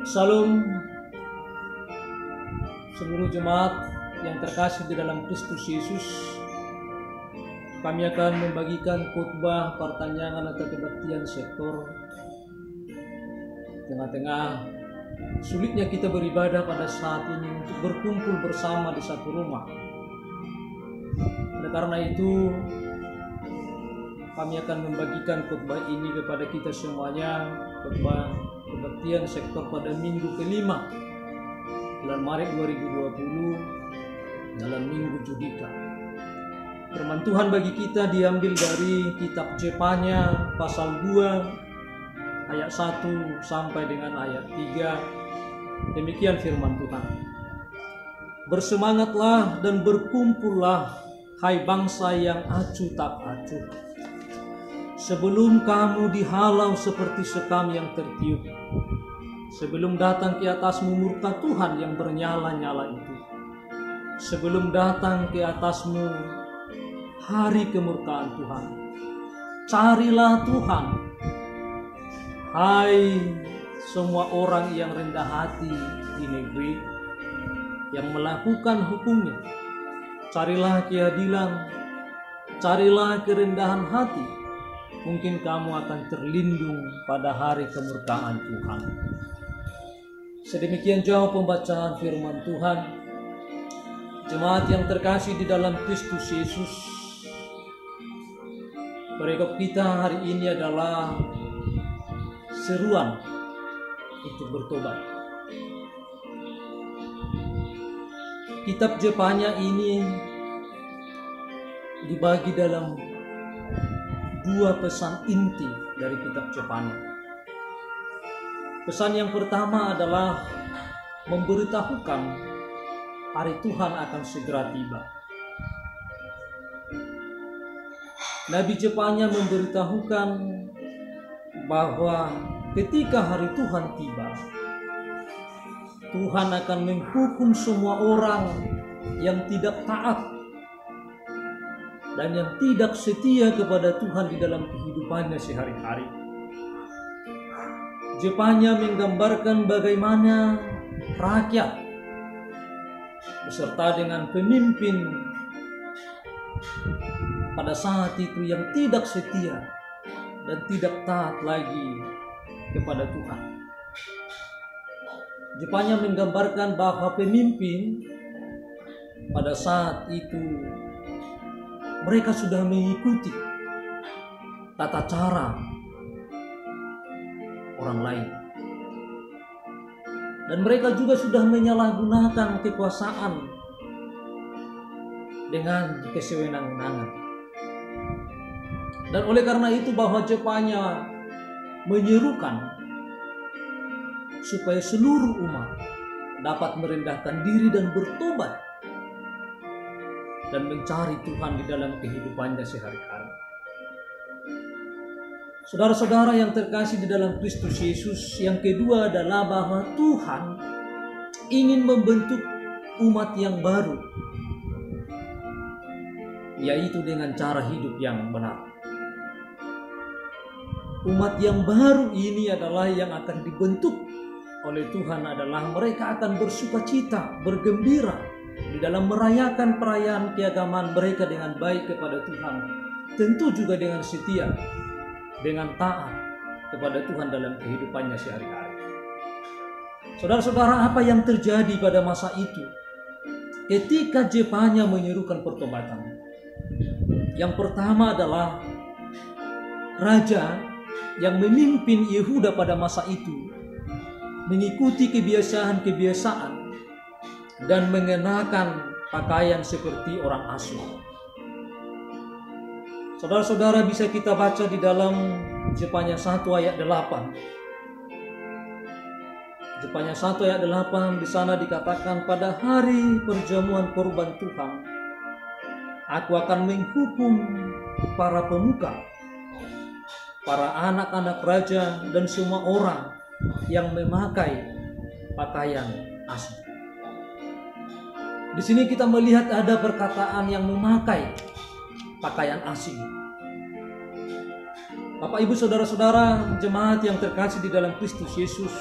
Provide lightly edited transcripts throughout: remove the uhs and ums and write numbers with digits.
Salam seluruh jemaat yang terkasih di dalam Kristus Yesus. Kami akan membagikan khotbah pertanyaan atau kebaktian sektor. Tengah-tengah sulitnya kita beribadah pada saat ini untuk berkumpul bersama di satu rumah. Oleh karena itu, kami akan membagikan khotbah ini kepada kita semuanya, khotbah kebaktian sektor pada minggu kelima bulan Maret 2020 dalam minggu Judika. Firman Tuhan bagi kita diambil dari kitab Jepanya pasal 2 ayat 1 sampai dengan ayat 3. Demikian firman Tuhan. Bersemangatlah dan berkumpullah, hai bangsa yang acuh tak acuh, sebelum kamu dihalau seperti sekam yang tertiup, sebelum datang ke atasmu murka Tuhan yang bernyala-nyala itu, sebelum datang ke atasmu hari kemurkaan Tuhan. Carilah Tuhan, hai semua orang yang rendah hati di negeri, yang melakukan hukumnya. Carilah keadilan, carilah kerendahan hati. Mungkin kamu akan terlindung pada hari kemurkaan Tuhan. Sedemikian jauh pembacaan firman Tuhan. Jemaat yang terkasih di dalam Kristus Yesus, perikop kita hari ini adalah seruan untuk bertobat. Kitab Jepanya ini dibagi dalam dua pesan inti dari kitab Jepanya. Pesan yang pertama adalah memberitahukan hari Tuhan akan segera tiba. Nabi Jepanya memberitahukan bahwa ketika hari Tuhan tiba, Tuhan akan menghukum semua orang yang tidak taat dan yang tidak setia kepada Tuhan di dalam kehidupannya sehari-hari. Jepanya menggambarkan bagaimana rakyat beserta dengan pemimpin pada saat itu yang tidak setia dan tidak taat lagi kepada Tuhan. Jepanya menggambarkan bahwa pemimpin pada saat itu mereka sudah mengikuti tata cara orang lain. Dan mereka juga sudah menyalahgunakan kekuasaan dengan kesewenang-wenangan. Dan oleh karena itu bahwa Jepanya menyerukan supaya seluruh umat dapat merendahkan diri dan bertobat dan mencari Tuhan di dalam kehidupannya sehari-hari. Saudara-saudara yang terkasih di dalam Kristus Yesus, yang kedua adalah bahwa Tuhan ingin membentuk umat yang baru, yaitu dengan cara hidup yang benar. Umat yang baru ini adalah yang akan dibentuk oleh Tuhan adalah mereka akan bersukacita, bergembira di dalam merayakan perayaan keagamaan mereka dengan baik kepada Tuhan. Tentu juga dengan setia, dengan taat kepada Tuhan dalam kehidupannya sehari-hari. Saudara-saudara, apa yang terjadi pada masa itu ketika Jepanya menyerukan pertobatan? Yang pertama adalah raja yang memimpin Yehuda pada masa itu mengikuti kebiasaan-kebiasaan dan mengenakan pakaian seperti orang asing. Saudara-saudara, bisa kita baca di dalam Jepanya 1 ayat 8. Jepanya 1 ayat 8 di sana dikatakan, pada hari perjamuan korban Tuhan, aku akan menghukum para pemuka, para anak-anak raja dan semua orang yang memakai pakaian asing. Di sini kita melihat ada perkataan yang memakai pakaian asing. Bapak, Ibu, saudara-saudara, jemaat yang terkasih di dalam Kristus Yesus,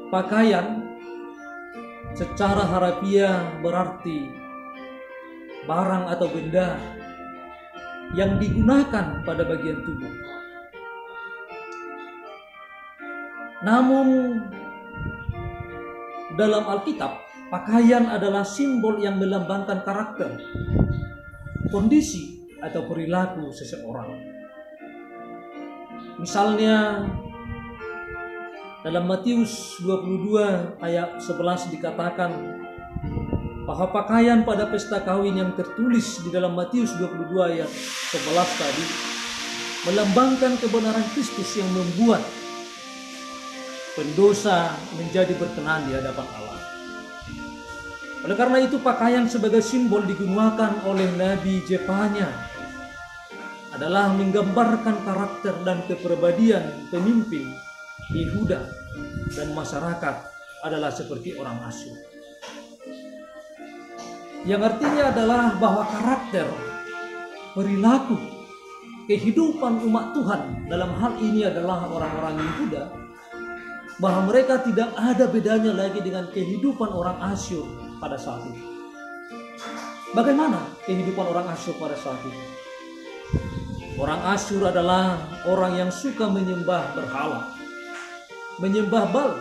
pakaian secara harafiah berarti barang atau benda yang digunakan pada bagian tubuh. Namun dalam Alkitab, pakaian adalah simbol yang melambangkan karakter, kondisi atau perilaku seseorang. Misalnya dalam Matius 22 ayat 11 dikatakan bahwa pakaian pada pesta kawin yang tertulis di dalam Matius 22 ayat 11 tadi melambangkan kebenaran Kristus yang membuat pendosa menjadi berkenan di hadapan Allah. Oleh karena itu pakaian sebagai simbol digunakan oleh Nabi Jefanya adalah menggambarkan karakter dan kepribadian pemimpin Yehuda dan masyarakat adalah seperti orang Asyur. Yang artinya adalah bahwa karakter, perilaku, kehidupan umat Tuhan dalam hal ini adalah orang-orang Yehuda, bahwa mereka tidak ada bedanya lagi dengan kehidupan orang Asyur pada saat itu. Bagaimana kehidupan orang Asyur pada saat itu? Orang Asyur adalah orang yang suka menyembah berhala, menyembah Baal,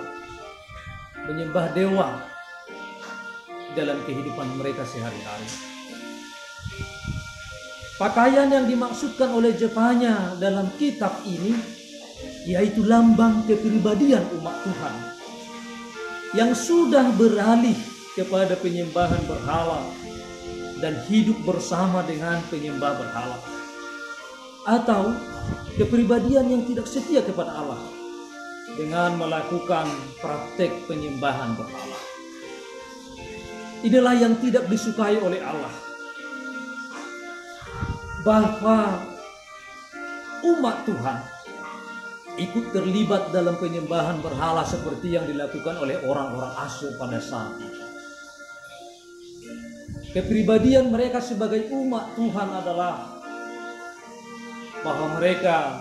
menyembah dewa dalam kehidupan mereka sehari-hari. Pakaian yang dimaksudkan oleh Jefanya dalam kitab ini yaitu lambang kepribadian umat Tuhan yang sudah beralih kepada penyembahan berhala dan hidup bersama dengan penyembah berhala, atau kepribadian yang tidak setia kepada Allah dengan melakukan praktek penyembahan berhala. Inilah yang tidak disukai oleh Allah, bahwa umat Tuhan ikut terlibat dalam penyembahan berhala seperti yang dilakukan oleh orang-orang Asyur pada saat itu. Kepribadian mereka sebagai umat Tuhan adalah bahwa mereka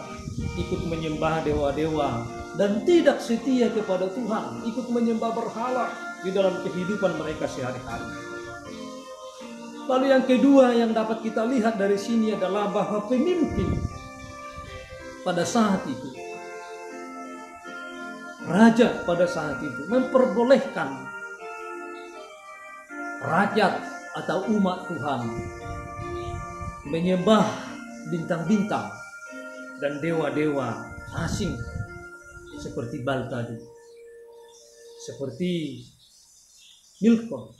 ikut menyembah dewa-dewa dan tidak setia kepada Tuhan, ikut menyembah berhala di dalam kehidupan mereka sehari-hari. Lalu yang kedua yang dapat kita lihat dari sini adalah bahwa pemimpin pada saat itu, raja pada saat itu memperbolehkan rakyat atau umat Tuhan menyembah bintang-bintang dan dewa-dewa asing seperti Baal tadi, seperti Milkon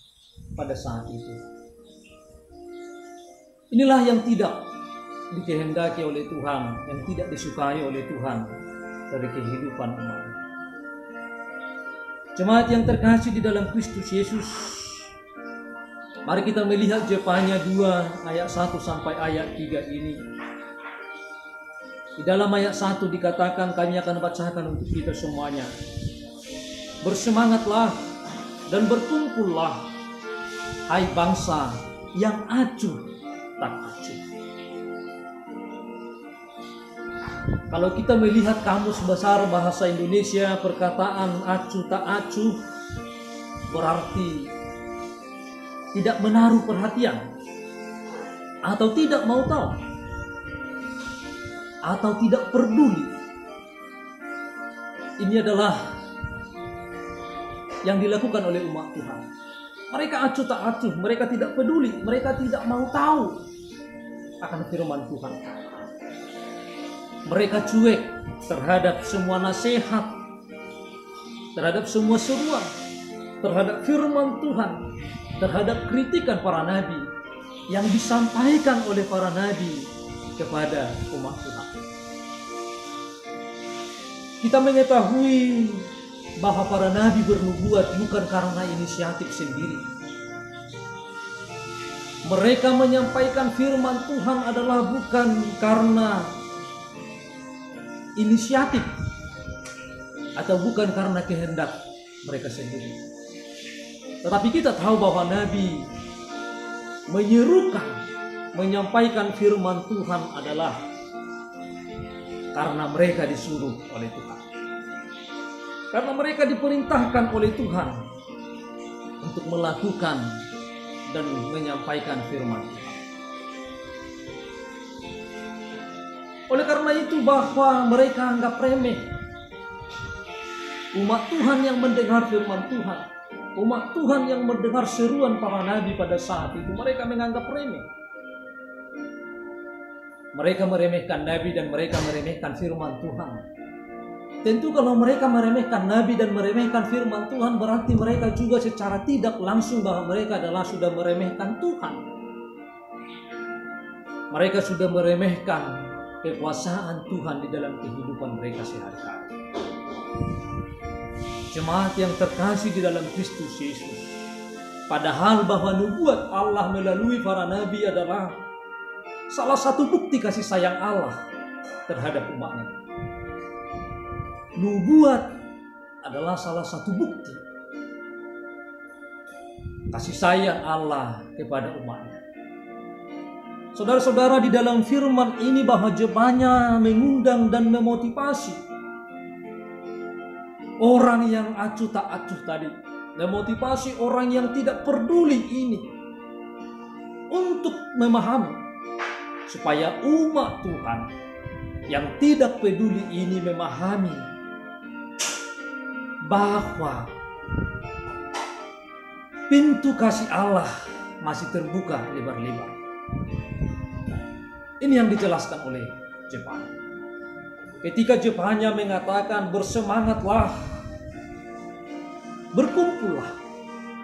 pada saat itu. Inilah yang tidak dikehendaki oleh Tuhan, yang tidak disukai oleh Tuhan dari kehidupan umat. Jemaat yang terkasih di dalam Kristus Yesus, mari kita melihat Jefanya 2 ayat 1 sampai ayat 3 ini. Di dalam ayat 1 dikatakan, kami akan bacakan untuk kita semuanya. Bersemangatlah dan berkumpullah, hai bangsa yang acuh tak acuh. Kalau kita melihat kamus besar bahasa Indonesia, perkataan acuh tak acuh berarti tidak menaruh perhatian, atau tidak mau tahu, atau tidak peduli. Ini adalah yang dilakukan oleh umat Tuhan. Mereka acuh tak acuh, mereka tidak peduli, mereka tidak mau tahu akan firman Tuhan. Mereka cuek terhadap semua nasihat, terhadap semua seruan, terhadap firman Tuhan, terhadap kritikan para nabi yang disampaikan oleh para nabi kepada umat Tuhan. Kita mengetahui bahwa para nabi bernubuat bukan karena inisiatif sendiri. Mereka menyampaikan firman Tuhan adalah bukan karena inisiatif atau bukan karena kehendak mereka sendiri. Tetapi kita tahu bahwa nabi menyerukan, menyampaikan firman Tuhan adalah karena mereka disuruh oleh Tuhan. Karena mereka diperintahkan oleh Tuhan untuk melakukan dan menyampaikan firman Tuhan. Oleh karena itu bahwa mereka anggap remeh umat Tuhan yang mendengar firman Tuhan, umat Tuhan yang mendengar seruan para nabi pada saat itu, mereka menganggap remeh. Mereka meremehkan nabi dan mereka meremehkan firman Tuhan. Tentu kalau mereka meremehkan nabi dan meremehkan firman Tuhan, berarti mereka juga secara tidak langsung bahwa mereka adalah sudah meremehkan Tuhan. Mereka sudah meremehkan kekuasaan Tuhan di dalam kehidupan mereka sehari-hari. Jemaat yang terkasih di dalam Kristus Yesus, padahal bahwa nubuat Allah melalui para nabi adalah salah satu bukti kasih sayang Allah terhadap umatnya. Nubuat adalah salah satu bukti kasih sayang Allah kepada umatnya. Saudara-saudara, di dalam firman ini bahwa jemaatnya mengundang dan memotivasi orang yang acuh tak acuh tadi, memotivasi orang yang tidak peduli ini untuk memahami, supaya umat Tuhan yang tidak peduli ini memahami bahwa pintu kasih Allah masih terbuka lebar-lebar. Ini yang dijelaskan oleh jemaat. Ketika jemaatnya mengatakan bersemangatlah, berkumpullah,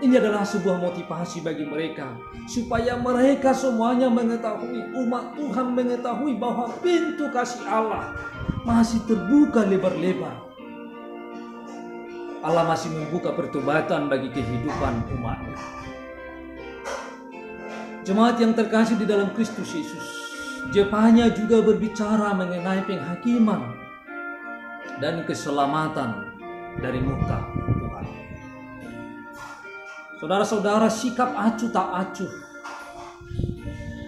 ini adalah sebuah motivasi bagi mereka supaya mereka semuanya mengetahui, umat Tuhan mengetahui bahwa pintu kasih Allah masih terbuka lebar-lebar. Allah masih membuka pertobatan bagi kehidupan umatnya. Jemaat yang terkasih di dalam Kristus Yesus, jemaatnya juga berbicara mengenai penghakiman dan keselamatan dari murka Tuhan. Saudara-saudara, sikap acuh tak acuh,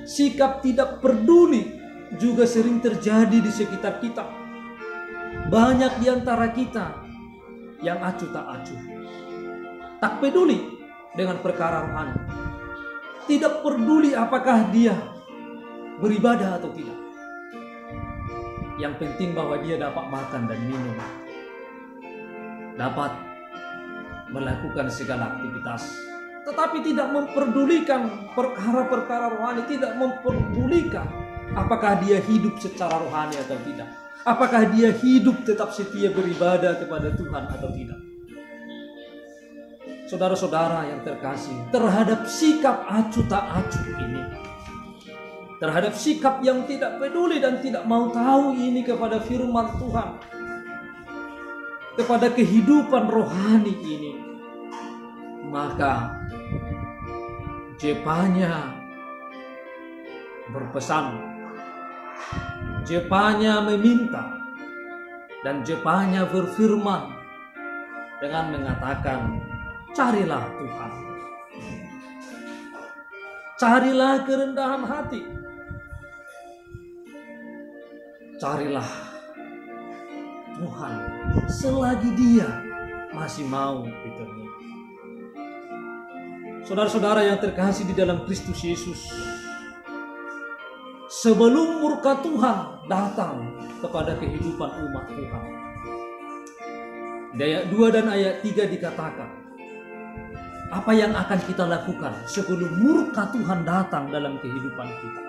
sikap tidak peduli juga sering terjadi di sekitar kita. Banyak di antara kita yang acuh tak acuh, tak peduli dengan perkara rohani, tidak peduli apakah dia beribadah atau tidak. Yang penting bahwa dia dapat makan dan minum, dapat melakukan segala aktivitas, tetapi tidak memperdulikan perkara-perkara rohani, tidak memperdulikan apakah dia hidup secara rohani atau tidak. Apakah dia hidup tetap setia beribadah kepada Tuhan atau tidak. Saudara-saudara yang terkasih, terhadap sikap acuh tak acuh ini, terhadap sikap yang tidak peduli dan tidak mau tahu ini kepada firman Tuhan, kepada kehidupan rohani ini, maka jemaatnya berpesan, jemaatnya meminta, dan jemaatnya berfirman dengan mengatakan, carilah Tuhan, carilah kerendahan hati, carilah Tuhan selagi Dia masih mau ditemui. Saudara-saudara yang terkasih di dalam Kristus Yesus, sebelum murka Tuhan datang kepada kehidupan umat Tuhan, di ayat 2 dan ayat 3 dikatakan, apa yang akan kita lakukan sebelum murka Tuhan datang dalam kehidupan kita.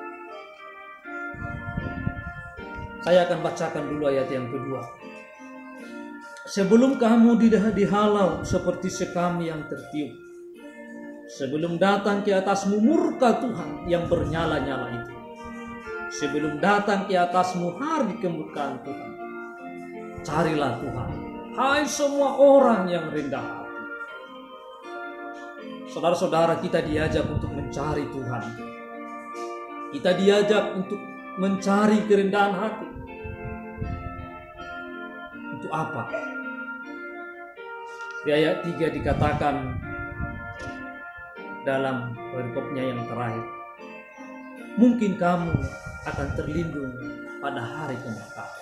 Saya akan bacakan dulu ayat yang kedua. Sebelum kamu dihalau seperti sekam yang tertiup, sebelum datang ke atasmu murka Tuhan yang bernyala-nyala itu, sebelum datang ke atasmu hari kemurkaan Tuhan, carilah Tuhan, hai semua orang yang rendah hati. Saudara-saudara, kita diajak untuk mencari Tuhan. Kita diajak untuk mencari kerendahan hati. Untuk apa? Di ayat 3 dikatakan dalam perikopnya yang terakhir, mungkin kamu akan terlindung pada hari kemurkaan.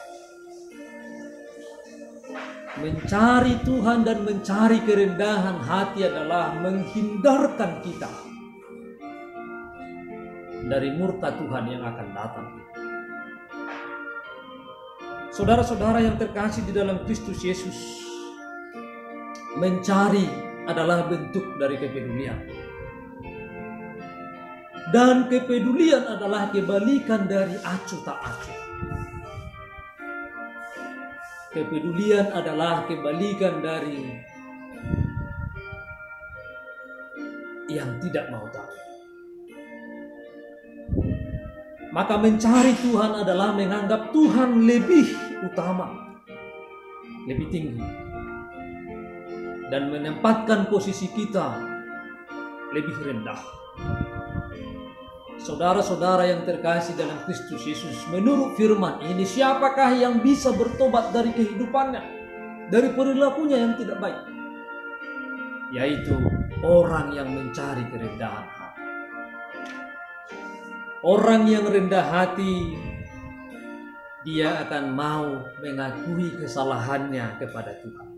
Mencari Tuhan dan mencari kerendahan hati adalah menghindarkan kita dari murka Tuhan yang akan datang. Saudara-saudara yang terkasih di dalam Kristus Yesus, mencari adalah bentuk dari kepedulian. Dan kepedulian adalah kebalikan dari acuh tak acuh. Kepedulian adalah kebalikan dari yang tidak mau tahu. Maka mencari Tuhan adalah menganggap Tuhan lebih utama, lebih tinggi, dan menempatkan posisi kita lebih rendah. Saudara-saudara yang terkasih dalam Kristus Yesus, menurut firman ini, siapakah yang bisa bertobat dari kehidupannya, dari perilakunya yang tidak baik? Yaitu orang yang mencari kerendahan hati. Orang yang rendah hati, dia akan mau mengakui kesalahannya kepada Tuhan.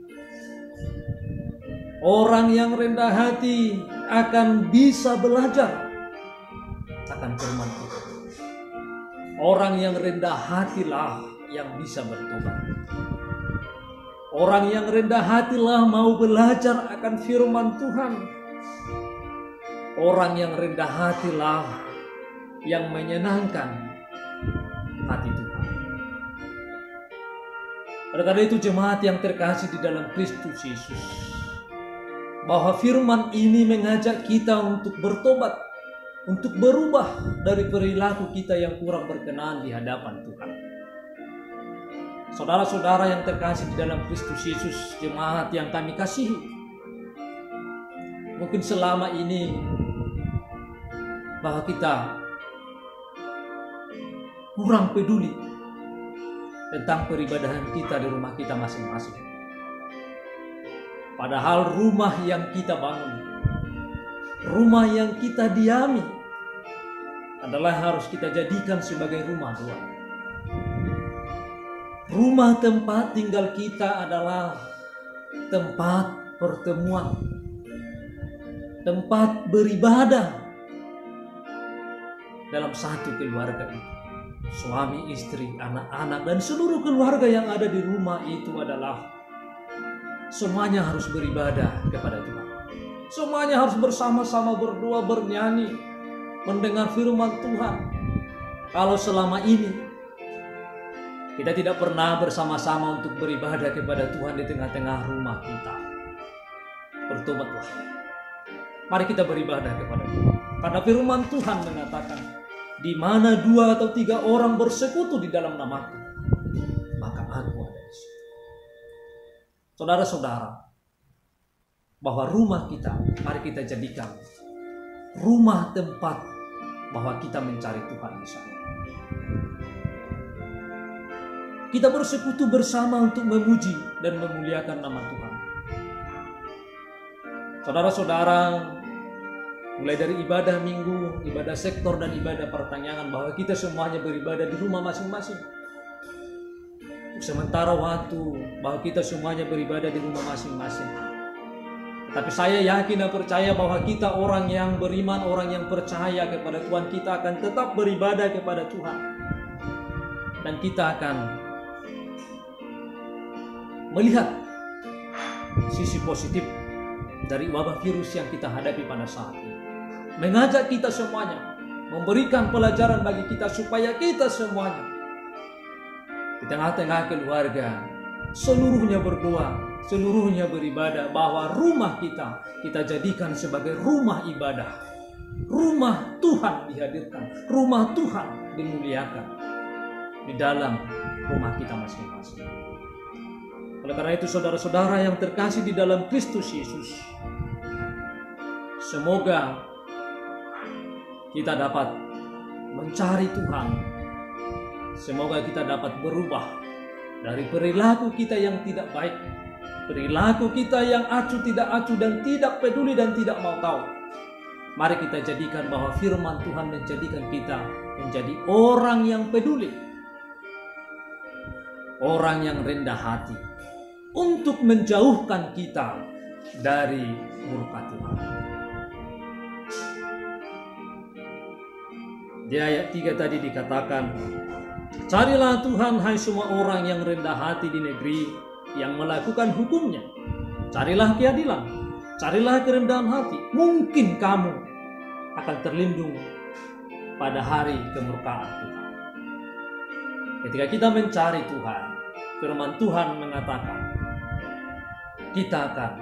Orang yang rendah hati akan bisa belajar akan firman Tuhan. Orang yang rendah hatilah yang bisa bertobat. Orang yang rendah hatilah mau belajar akan firman Tuhan. Orang yang rendah hatilah yang menyenangkan hati Tuhan. Oleh karena itu jemaat yang terkasih di dalam Kristus Yesus, bahwa firman ini mengajak kita untuk bertobat, untuk berubah dari perilaku kita yang kurang berkenan di hadapan Tuhan. Saudara-saudara yang terkasih di dalam Kristus Yesus, jemaat yang kami kasihi, mungkin selama ini bahwa kita kurang peduli tentang peribadahan kita di rumah kita masing-masing. Padahal rumah yang kita bangun, rumah yang kita diami adalah harus kita jadikan sebagai rumah Tuhan. Rumah tempat tinggal kita adalah tempat pertemuan, tempat beribadah dalam satu keluarga itu. Suami, istri, anak-anak, dan seluruh keluarga yang ada di rumah itu adalah semuanya harus beribadah kepada Tuhan. Semuanya harus bersama-sama berdoa, bernyanyi, mendengar firman Tuhan. Kalau selama ini kita tidak pernah bersama-sama untuk beribadah kepada Tuhan di tengah-tengah rumah kita, bertobatlah. Mari kita beribadah kepada Tuhan. Karena firman Tuhan mengatakan, di mana 2 atau 3 orang bersekutu di dalam namaku, maka aku ada di situ. Saudara-saudara, bahwa rumah kita, mari kita jadikan rumah tempat bahwa kita mencari Tuhan di sana. Kita bersekutu bersama untuk memuji dan memuliakan nama Tuhan. Saudara-saudara, mulai dari ibadah minggu, ibadah sektor, dan ibadah pertanyaan, bahwa kita semuanya beribadah di rumah masing-masing. Sementara waktu, bahwa kita semuanya beribadah di rumah masing-masing. Tapi saya yakin dan percaya bahwa kita orang yang beriman, orang yang percaya kepada Tuhan, kita akan tetap beribadah kepada Tuhan. Dan kita akan melihat sisi positif dari wabah virus yang kita hadapi pada saat ini. Mengajak kita semuanya, memberikan pelajaran bagi kita supaya kita semuanya di tengah-tengah keluarga seluruhnya berdoa, seluruhnya beribadah, bahwa rumah kita jadikan sebagai rumah ibadah. Rumah Tuhan dihadirkan, rumah Tuhan dimuliakan di dalam rumah kita masing-masing. Oleh karena itu saudara-saudara yang terkasih di dalam Kristus Yesus, semoga kita dapat mencari Tuhan. Semoga kita dapat berubah dari perilaku kita yang tidak baik, perilaku kita yang acuh tidak acuh dan tidak peduli dan tidak mau tahu. Mari kita jadikan bahwa firman Tuhan menjadikan kita menjadi orang yang peduli, orang yang rendah hati, untuk menjauhkan kita dari murka Tuhan. Di ayat 3 tadi dikatakan, carilah Tuhan hai semua orang yang rendah hati di negeri, yang melakukan hukumnya. Carilah keadilan, carilah kerendahan hati. Mungkin kamu akan terlindung pada hari kemurkaan Tuhan. Ketika kita mencari Tuhan, firman Tuhan mengatakan, kita akan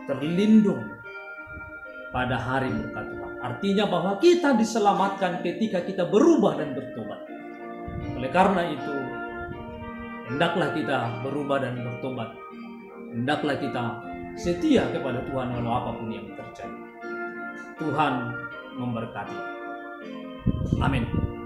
terlindung pada hari murka Tuhan. Artinya bahwa kita diselamatkan ketika kita berubah dan bertobat. Oleh karena itu, hendaklah kita berubah dan bertobat. Hendaklah kita setia kepada Tuhan walau apapun yang terjadi. Tuhan memberkati. Amin.